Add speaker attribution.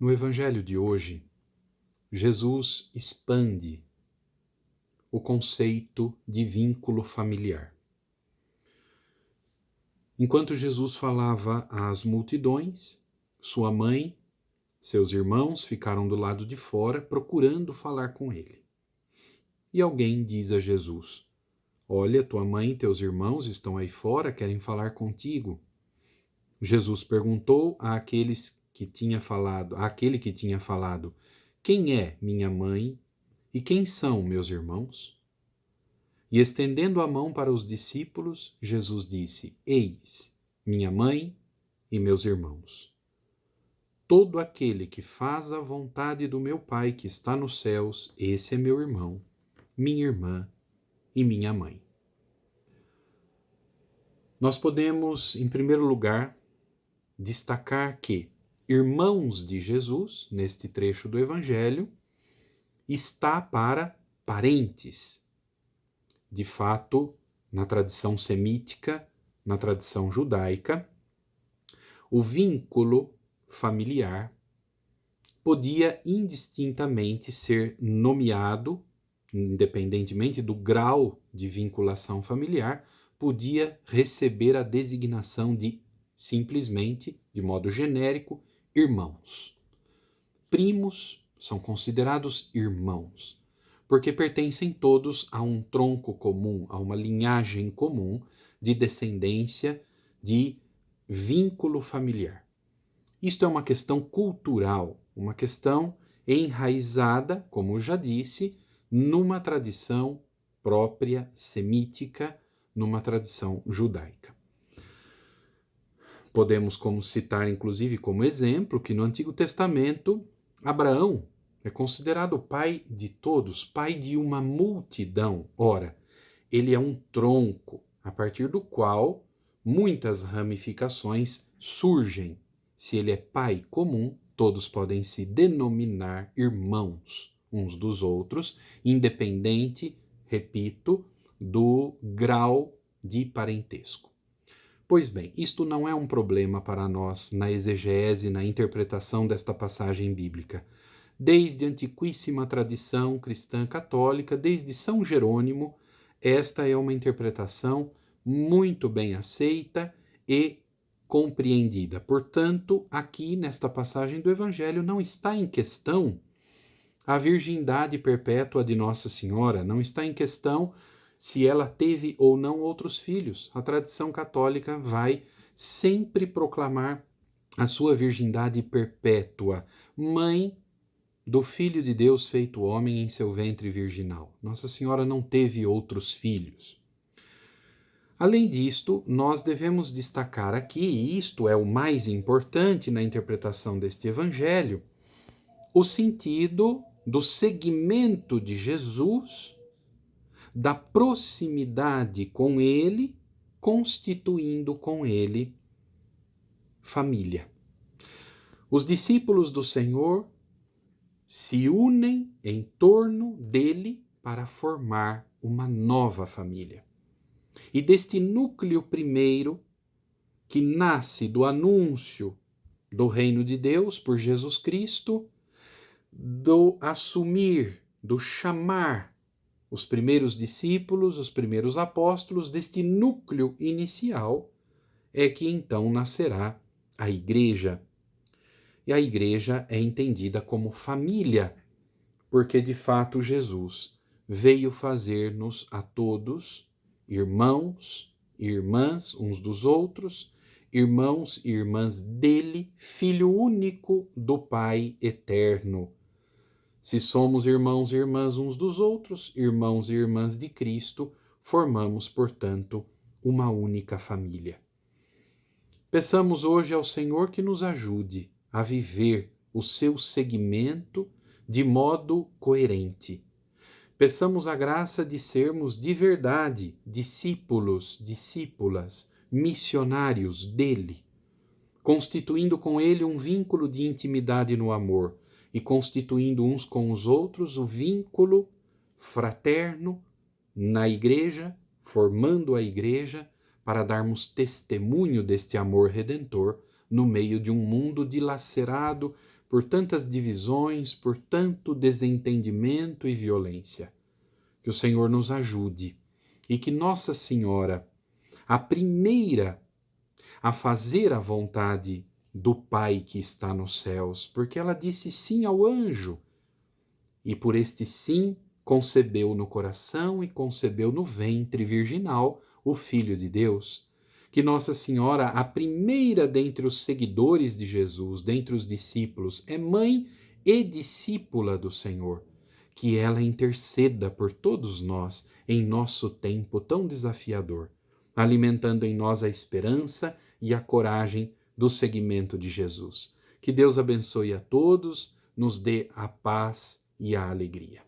Speaker 1: No Evangelho de hoje, Jesus expande o conceito de vínculo familiar. Enquanto Jesus falava às multidões, sua mãe, seus irmãos ficaram do lado de fora procurando falar com ele. E alguém diz a Jesus: Olha, tua mãe e teus irmãos estão aí fora, querem falar contigo. Jesus perguntou àquele que tinha falado: Quem é minha mãe e quem são meus irmãos? E estendendo a mão para os discípulos, Jesus disse: Eis, minha mãe e meus irmãos. Todo aquele que faz a vontade do meu Pai que está nos céus, esse é meu irmão, minha irmã e minha mãe. Nós podemos, em primeiro lugar, destacar que irmãos de Jesus, neste trecho do Evangelho, está para parentes. De fato, na tradição semítica, na tradição judaica, o vínculo familiar podia indistintamente ser nomeado, independentemente do grau de vinculação familiar, podia receber a designação de, simplesmente, de modo genérico, irmãos. Primos são considerados irmãos, porque pertencem todos a um tronco comum, a uma linhagem comum de descendência, de vínculo familiar. Isto é uma questão cultural, uma questão enraizada, como eu já disse, numa tradição própria semítica, numa tradição judaica. Podemos citar, inclusive, como exemplo, que no Antigo Testamento, Abraão é considerado pai de todos, pai de uma multidão. Ora, ele é um tronco a partir do qual muitas ramificações surgem. Se ele é pai comum, todos podem se denominar irmãos uns dos outros, independente, repito, do grau de parentesco. Pois bem, isto não é um problema para nós na exegese, na interpretação desta passagem bíblica. Desde a antiquíssima tradição cristã católica, desde São Jerônimo, esta é uma interpretação muito bem aceita e compreendida. Portanto, aqui nesta passagem do Evangelho não está em questão a virgindade perpétua de Nossa Senhora, não está em questão se ela teve ou não outros filhos. A tradição católica vai sempre proclamar a sua virgindade perpétua, mãe do Filho de Deus feito homem em seu ventre virginal. Nossa Senhora não teve outros filhos. Além disto, nós devemos destacar aqui, e isto é o mais importante na interpretação deste Evangelho, o sentido do seguimento de Jesus, da proximidade com ele, constituindo com ele família. Os discípulos do Senhor se unem em torno dele para formar uma nova família. E deste núcleo primeiro, que nasce do anúncio do reino de Deus por Jesus Cristo, do assumir, do chamar os primeiros discípulos, os primeiros apóstolos, deste núcleo inicial, é que então nascerá a igreja. E a igreja é entendida como família, porque de fato Jesus veio fazer-nos a todos irmãos e irmãs uns dos outros, irmãos e irmãs dele, Filho único do Pai eterno. Se somos irmãos e irmãs uns dos outros, irmãos e irmãs de Cristo, formamos, portanto, uma única família. Peçamos hoje ao Senhor que nos ajude a viver o seu seguimento de modo coerente. Peçamos a graça de sermos de verdade discípulos, discípulas, missionários dele, constituindo com ele um vínculo de intimidade no amor e constituindo uns com os outros o vínculo fraterno na igreja, formando a igreja para darmos testemunho deste amor redentor no meio de um mundo dilacerado por tantas divisões, por tanto desentendimento e violência. Que o Senhor nos ajude e que Nossa Senhora, a primeira a fazer a vontade do Pai que está nos céus, porque ela disse sim ao anjo, e por este sim concebeu no coração e concebeu no ventre virginal o Filho de Deus. Que Nossa Senhora, a primeira dentre os seguidores de Jesus, dentre os discípulos, é mãe e discípula do Senhor. Que ela interceda por todos nós em nosso tempo tão desafiador, alimentando em nós a esperança e a coragem do seguimento de Jesus. Que Deus abençoe a todos, nos dê a paz e a alegria.